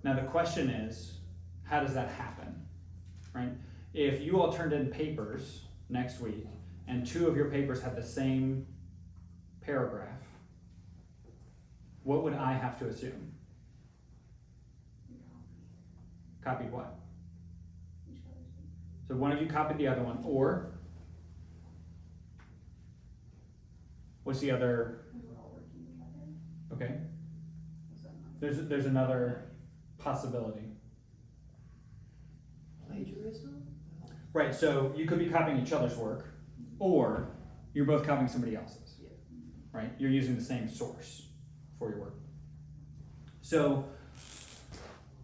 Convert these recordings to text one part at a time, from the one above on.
Now the question is, how does that happen, right? If you all turned in papers next week and 2 of your papers had the same paragraph, what would I have to assume? Copied what? So one of you copied the other one, or what's the other? Okay. There's another possibility. Plagiarism? Right, so you could be copying each other's work, or you're both copying somebody else's. Yeah. Right? You're using the same source for your work. So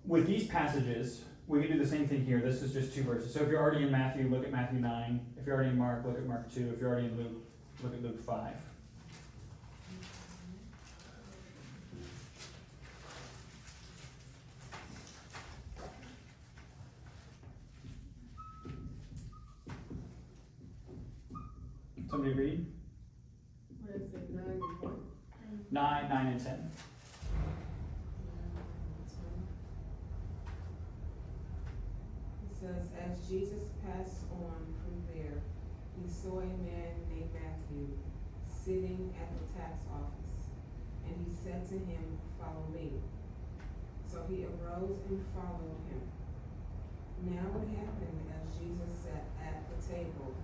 with these passages, we can do the same thing here. This is just 2 verses. So if you're already in Matthew, look at Matthew 9. If you're already in Mark, look at Mark 2. If you're already in Luke, look at Luke 5. Somebody read? What is it, 9 and what? 9, 9, and 10. It says, as Jesus passed on from there, he saw a man named Matthew sitting at the tax office, and he said to him, follow me. So he arose and followed him. Now it happened as Jesus sat at the table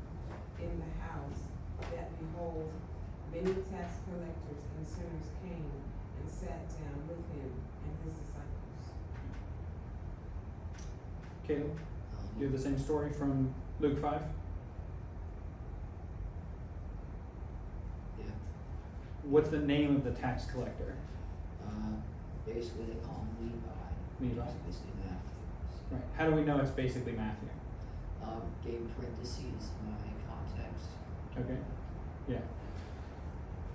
in the house, that behold, many tax collectors and sinners came and sat down with him and his disciples. Caleb, do you have the same story from Luke 5? Yeah. What's the name of the tax collector? Basically they call him Levi. Levi. It's basically Matthew. Right. How do we know it's basically Matthew? Gave parentheses my context. Okay. Yeah.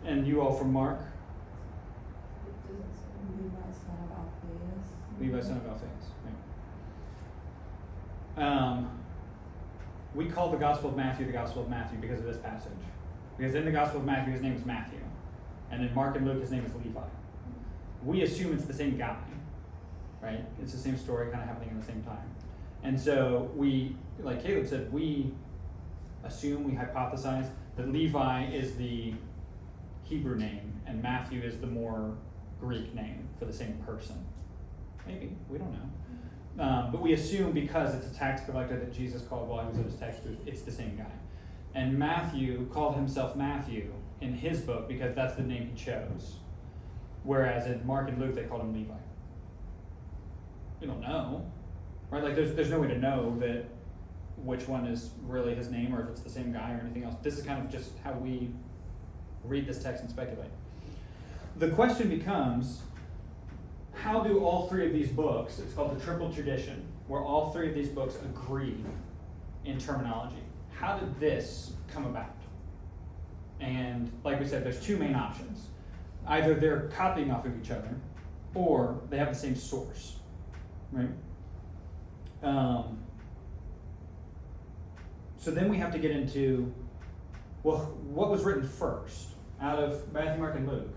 And you all from Mark? Levi, son of Alphaeus. Levi, son of Alphaeus. Right. We call the Gospel of Matthew the Gospel of Matthew because of this passage. Because in the Gospel of Matthew, his name is Matthew. And in Mark and Luke, his name is Levi. We assume it's the same guy, right? It's the same story kind of happening at the same time. And so we, like Caleb said, we assume, we hypothesize that Levi is the Hebrew name and Matthew is the more Greek name for the same person. Maybe, we don't know. But we assume because it's a tax collector that Jesus called while he was at his tax booth, it's the same guy. And Matthew called himself Matthew in his book because that's the name he chose. Whereas in Mark and Luke, they called him Levi. We don't know, right? Like there's no way to know that which one is really his name or if it's the same guy or anything else. This is kind of just how we read this text and speculate. The question becomes, how do all 3 of these books, it's called the triple tradition, where all 3 of these books agree in terminology. How did this come about? And like we said, there's 2 main options. Either they're copying off of each other, or they have the same source, right? So then we have to get into, well, what was written first out of Matthew, Mark, and Luke?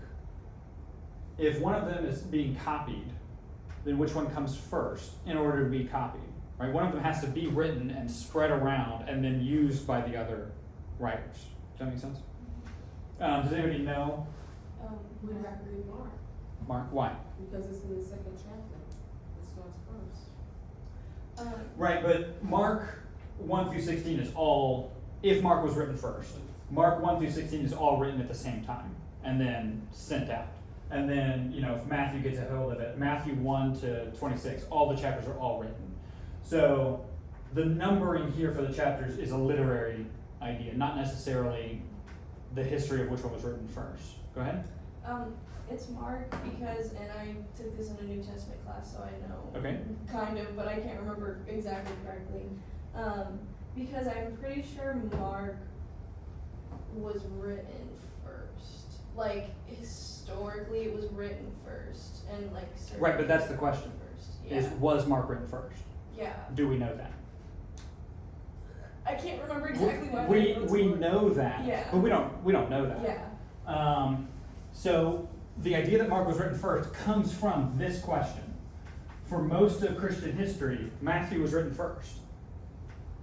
If one of them is being copied, then which one comes first in order to be copied, right? One of them has to be written and spread around and then used by the other writers. Does that make sense? Does anybody know? We have to read Mark, Mark, why? because it's in the 2nd chapter. It starts first. Right, but Mark 1 through 16 is all, if Mark was written first, Mark 1 through 16 is all written at the same time and then sent out. And then, if Matthew gets a hold of it, Matthew 1 to 26, all the chapters are all written. So the numbering here for the chapters is a literary idea, not necessarily the history of which one was written first. Go ahead. It's Mark because, and I took this in a New Testament class, so I know. Okay. Kind of, but I can't remember exactly correctly. Because I'm pretty sure Mark was written first. Like, historically, it was written first, and like. Right, but that's the question. First. Is Yeah. was Mark written first? Yeah. Do we know that? I can't remember exactly why. We know that. Yeah. But we don't know that. Yeah. So the idea that Mark was written first comes from this question. for most of Christian history, Matthew was written first.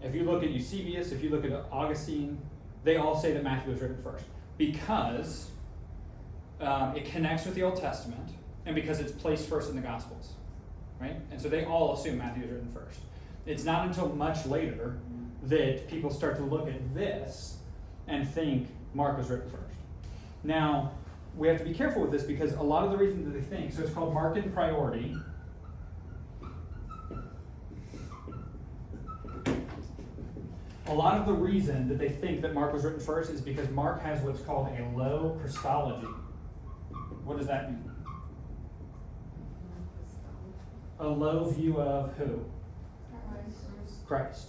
If you look at Eusebius, if you look at Augustine, they all say that Matthew was written first because it connects with the Old Testament and because it's placed first in the Gospels, right? And so they all assume Matthew was written first. It's not until much later that people start to look at this and think Mark was written first. Now, we have to be careful with this because a lot of the reasons that they think, so it's called Markan priority. A lot of the reason that they think that Mark was written first is because Mark has what's called a low Christology. What does that mean? A low view of who? Christ.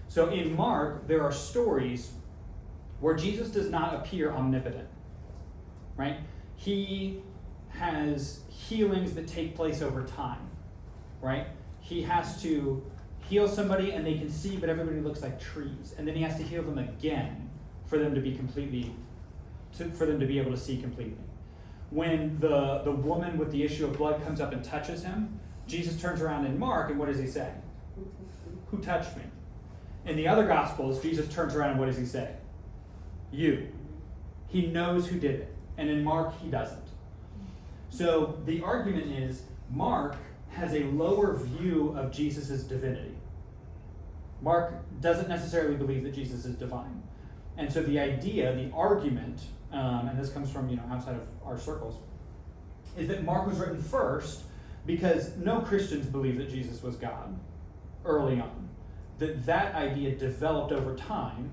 So in Mark, there are stories where Jesus does not appear omnipotent, right? He has healings that take place over time, right? He has to heal somebody and they can see, but everybody looks like trees. And then he has to heal them again for them to be for them to be able to see completely. When the woman with the issue of blood comes up and touches him, Jesus turns around in Mark and what does he say? Who touched me? In the other Gospels, Jesus turns around and what does he say? You. He knows who did it. And in Mark, he doesn't. So the argument is Mark has a lower view of Jesus' divinity. Mark doesn't necessarily believe that Jesus is divine. And so the idea, the argument, and this comes from outside of our circles, is that Mark was written first because no Christians believe that Jesus was God early on. That idea developed over time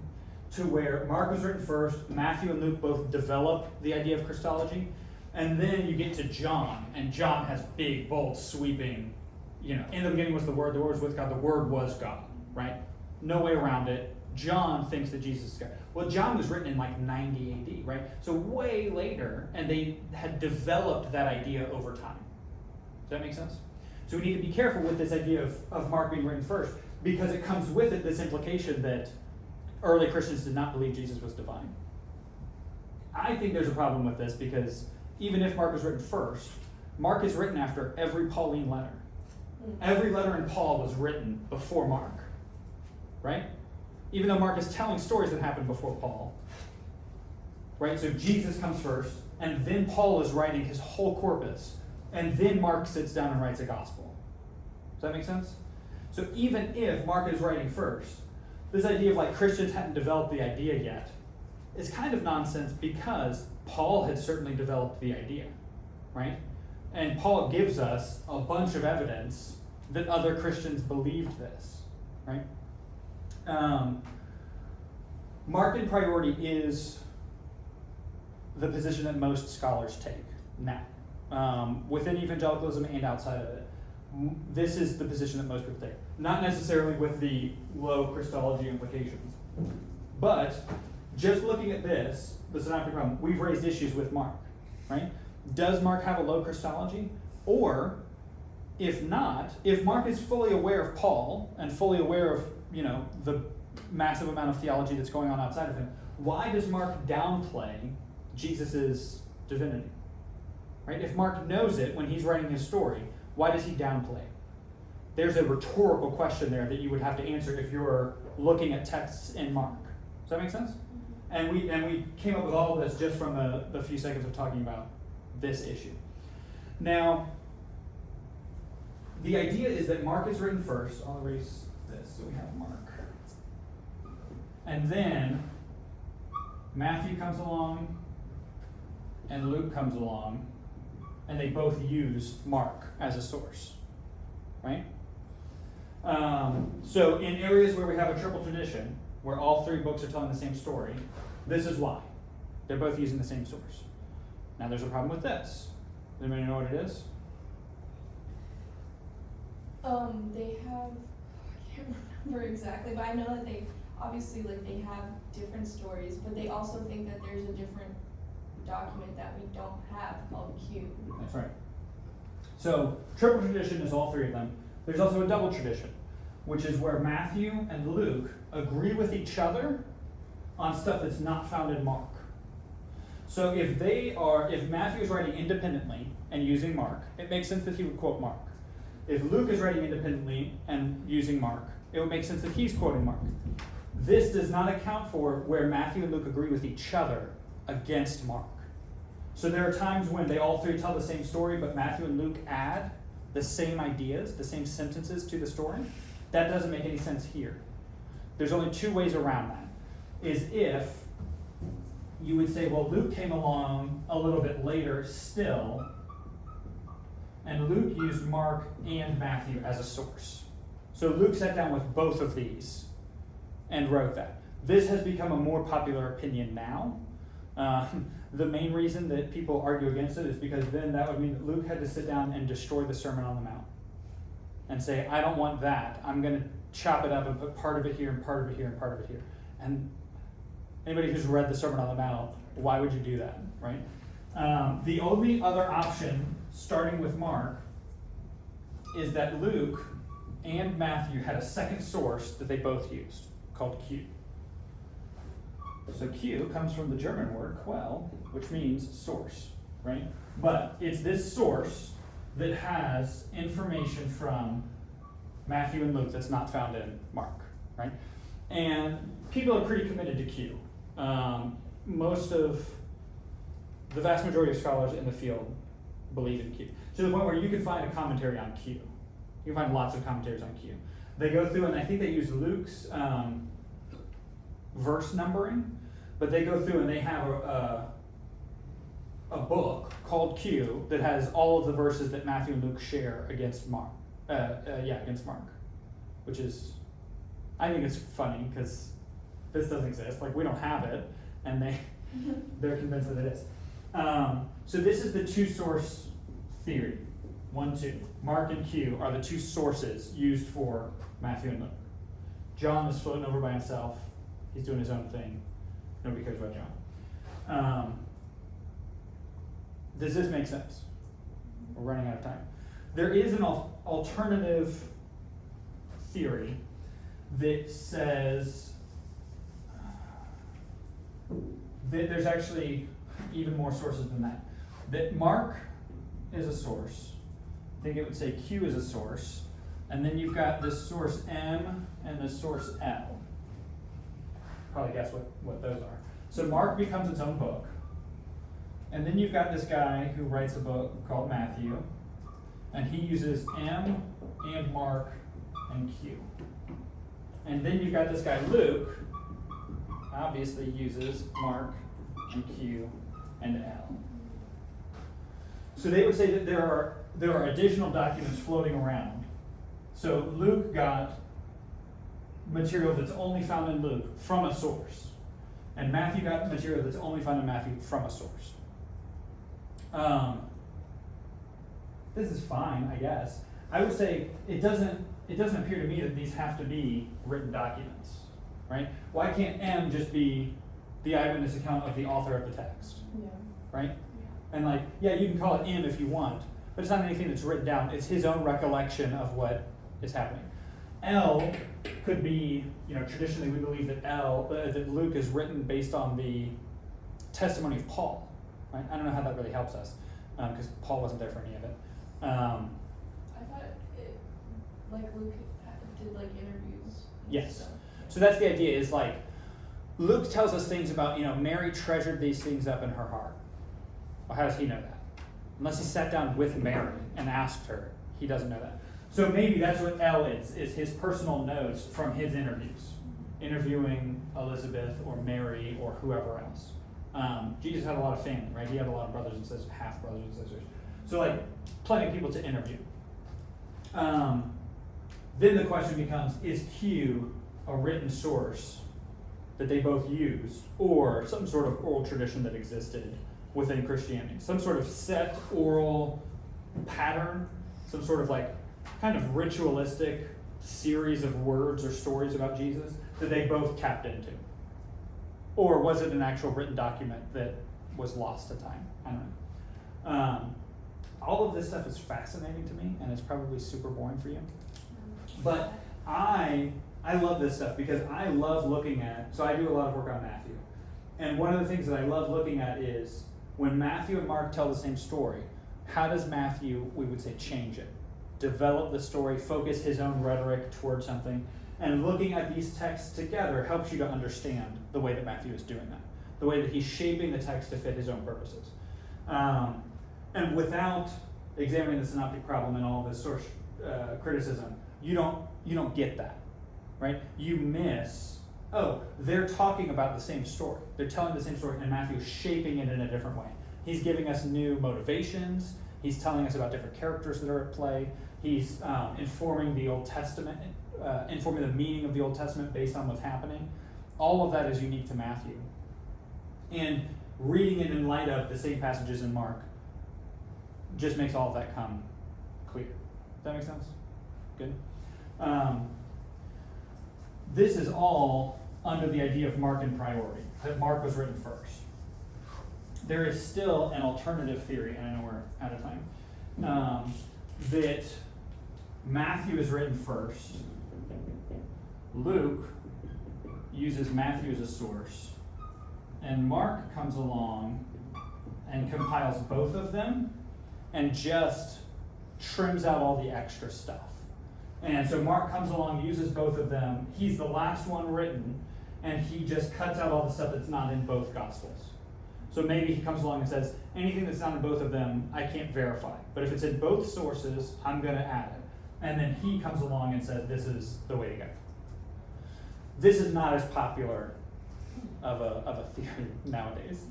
to where Mark was written first, Matthew and Luke both developed the idea of Christology, and then you get to John, and John has big, bold, sweeping, in the beginning was the Word was with God, the Word was God, right? No way around it. John thinks that Jesus is God. Well, John was written in like 90 AD, right? So way later, and they had developed that idea over time. Does that make sense? So we need to be careful with this idea of Mark being written first, because it comes with it this implication that early Christians did not believe Jesus was divine. I think there's a problem with this because even if Mark was written first, Mark is written after every Pauline letter. Every letter in Paul was written before Mark, right? Even though Mark is telling stories that happened before Paul, right? So Jesus comes first, and then Paul is writing his whole corpus, and then Mark sits down and writes a gospel. Does that make sense? So even if Mark is writing first, this idea of Christians hadn't developed the idea yet is kind of nonsense because Paul had certainly developed the idea, right? And Paul gives us a bunch of evidence that other Christians believed this, right? Markan priority is the position that most scholars take now, within evangelicalism and outside of it. This is the position that most people take. Not necessarily with the low Christology implications, but just looking at this, the Synoptic Problem, we've raised issues with Mark, right? Does Mark have a low Christology? Or, if not, if Mark is fully aware of Paul and fully aware of, the massive amount of theology that's going on outside of him, why does Mark downplay Jesus' divinity? Right? If Mark knows it when he's writing his story, why does he downplay? There's a rhetorical question there that you would have to answer if you're looking at texts in Mark. Does that make sense? And we came up with all of this just from the few seconds of talking about this issue. Now, the idea is that Mark is written first. I'll erase this so we have Mark. And then Matthew comes along and Luke comes along, and they both use Mark as a source, right? So in areas where we have a triple tradition, where all three books are telling the same story, this is why. They're both using the same source. Now there's a problem with this. Does anybody know what it is? They have, I can't remember exactly, but I know that they obviously they have different stories, but they also think that there's a different document that we don't have called Q. That's right. So triple tradition is all three of them. There's also a double tradition, which is where Matthew and Luke agree with each other on stuff that's not found in Mark. So if Matthew is writing independently and using Mark, it makes sense that he would quote Mark. if Luke is writing independently and using Mark, it would make sense that he's quoting Mark. This does not account for where Matthew and Luke agree with each other against Mark. So there are times when they all three tell the same story, but Matthew and Luke add the same ideas, the same sentences to the story. That doesn't make any sense here. There's only two ways around that. Is if you would say, well, Luke came along a little bit later still, and Luke used Mark and Matthew as a source. So Luke sat down with both of these and wrote that. This has become a more popular opinion now. The main reason that people argue against it is because then that would mean that Luke had to sit down and destroy the Sermon on the Mount and say, I don't want that. I'm going to chop it up and put part of it here and part of it here and part of it here. And anybody who's read the Sermon on the Mount, why would you do that, right? The only other option, starting with Mark, is that Luke and Matthew had a second source that they both used, called Q. So Q comes from the German word Quell, which means source, right? But it's this source that has information from Matthew and Luke that's not found in Mark, right? And people are pretty committed to Q. The vast majority of scholars in the field believe in Q. To the point where you can find a commentary on Q. You can find lots of commentaries on Q. They go through, and I think they use Luke's verse numbering, but they go through and they have a book called Q that has all of the verses that Matthew and Luke share against Mark. Against Mark, which is, I think it's funny because this doesn't exist. Like, we don't have it, and they're convinced that it is. So this is the two-source theory. 1, 2. Mark and Q are the two sources used for Matthew and Luke. John is floating over by himself. He's doing his own thing. Nobody cares about John. Does this make sense? We're running out of time. There is an alternative theory that says that there's actually even more sources than that. That Mark is a source. I think it would say Q is a source. And then you've got this source M and this source L. Probably guess what those are. So Mark becomes its own book. And then you've got this guy who writes a book called Matthew. And he uses M and Mark and Q. And then you've got this guy Luke, obviously uses Mark and Q and L. So they would say that there are additional documents floating around. So Luke got material that's only found in Luke from a source. And Matthew got material that's only found in Matthew from a source. This is fine, I guess. I would say it doesn't appear to me that these have to be written documents, right? Why can't M just be the eyewitness account of the author of the text, Yeah. right? And you can call it M if you want, but it's not anything that's written down. It's his own recollection of what is happening. L could be, traditionally we believe that Luke is written based on the testimony of Paul, right? I don't know how that really helps us, because Paul wasn't there for any of it. I thought Luke did interviews. Yes. Stuff. So that's the idea, is Luke tells us things about, Mary treasured these things up in her heart. Well, how does he know that? Unless he sat down with Mary and asked her, he doesn't know that. So maybe that's what L is his personal notes from his interviews, interviewing Elizabeth or Mary or whoever else. Jesus had a lot of family, right? He had a lot of brothers and sisters, half brothers and sisters. So plenty of people to interview. Then the question becomes, is Q a written source that they both use, or some sort of oral tradition that existed within Christianity? Some sort of set oral pattern, some sort of kind of ritualistic series of words or stories about Jesus that they both tapped into? Or was it an actual written document that was lost to time? I don't know. All of this stuff is fascinating to me, and it's probably super boring for you. But I love this stuff because I love looking at, so I do a lot of work on Matthew. And one of the things that I love looking at is when Matthew and Mark tell the same story, how does Matthew, we would say, change it? develop the story, focus his own rhetoric towards something. And looking at these texts together helps you to understand the way that Matthew is doing that, the way that he's shaping the text to fit his own purposes. And without examining the synoptic problem and all this source criticism, you don't get that, right? You miss, oh, they're talking about the same story. They're telling the same story, and Matthew's shaping it in a different way. He's giving us new motivations. He's telling us about different characters that are at play. He's informing the Old Testament, informing the meaning of the Old Testament based on what's happening. All of that is unique to Matthew. And reading it in light of the same passages in Mark just makes all of that come clear. Does that make sense? Good. This is all under the idea of Mark in priority, that Mark was written first. There is still an alternative theory, and I know we're out of time, that Matthew is written first. Luke uses Matthew as a source, and Mark comes along and compiles both of them and just trims out all the extra stuff. And so Mark comes along, uses both of them. He's the last one written, and he just cuts out all the stuff that's not in both Gospels. So maybe he comes along and says, anything that's not in both of them, I can't verify. But if it's in both sources, I'm going to add it. And then he comes along and says, this is the way to go. This is not as popular of a theory nowadays.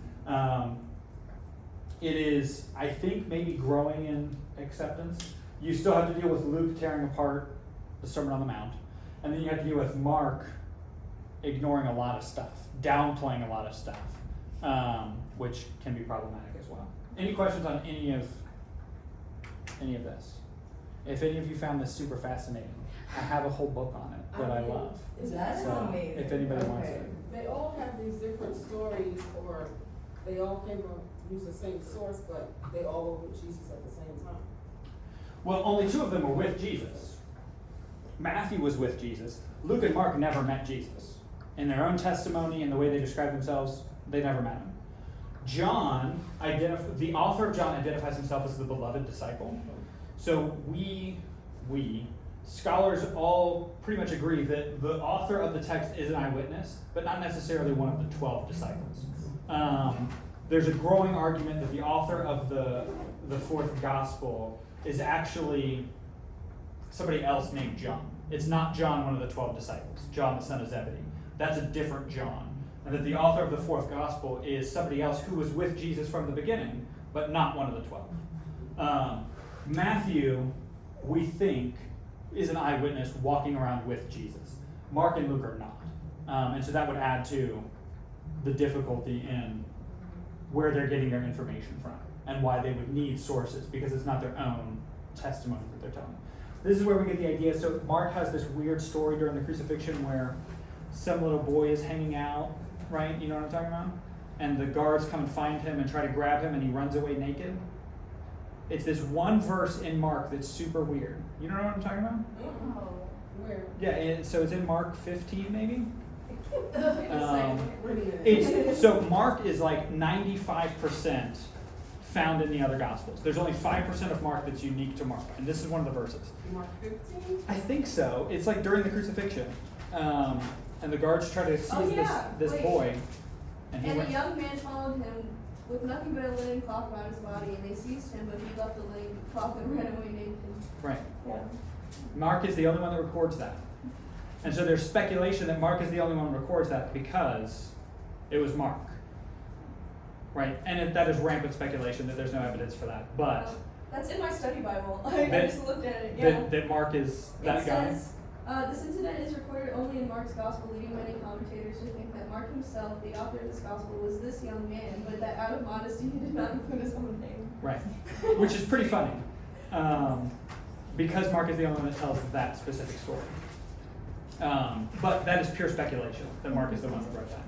It is, I think, maybe growing in acceptance. You still have to deal with Luke tearing apart the Sermon on the Mount. And then you have to deal with Mark ignoring a lot of stuff, downplaying a lot of stuff, which can be problematic as well. Any questions on any of this? If any of you found this super fascinating, I have a whole book on it that I love. That is So, amazing. if anybody wants it. They all have these different stories, or they all came from use the same source, but they all were with Jesus at the same time. Well, only two of them were with Jesus. Matthew was with Jesus. Luke and Mark never met Jesus. In their own testimony and the way they describe themselves, they never met him. John, the author of John identifies himself as the beloved disciple. So we, scholars all pretty much agree that the author of the text is an eyewitness, but not necessarily one of the 12 disciples. There's a growing argument that the author of the fourth gospel is actually somebody else named John. It's not John, one of the 12 disciples, John the son of Zebedee. That's a different John. And that the author of the fourth gospel is somebody else who was with Jesus from the beginning, but not one of the 12. Matthew, we think, is an eyewitness walking around with Jesus. Mark and Luke are not. And so that would add to the difficulty in where they're getting their information from and why they would need sources, because it's not their own testimony that they're telling. This is where we get the idea. So Mark has this weird story during the crucifixion where some little boy is hanging out, right? You know what I'm talking about? And the guards come and find him and try to grab him, and he runs away naked. It's this one verse in Mark that's super weird. You know what I'm talking about? Oh. Where? Yeah, so it's in Mark 15 maybe? It's So Mark is like 95% found in the other Gospels. There's only 5% of Mark that's unique to Mark, and this is one of the verses. Mark 15? I think so. It's like during the crucifixion, and the guards try to seize this boy, and he And went. a young man followed him with nothing but a linen cloth around his body, and they seized him, but he left the linen cloth and ran away naked. Right. Yeah. Mark is the only one that records that. And so there's speculation that Mark is the only one who records that because it was Mark. Right? And that is rampant speculation that there's no evidence for that. But That's in my study Bible. I That- just looked at it. Yeah. that Mark is that It guy. says, this incident is recorded only in Mark's gospel, leading many commentators to think that Mark himself, the author of this gospel, was this young man, but that out of modesty he did not include his own name. Right. Which is pretty funny. Because Mark is the only one that tells that specific story. But that is pure speculation that Mark is the one that wrote that.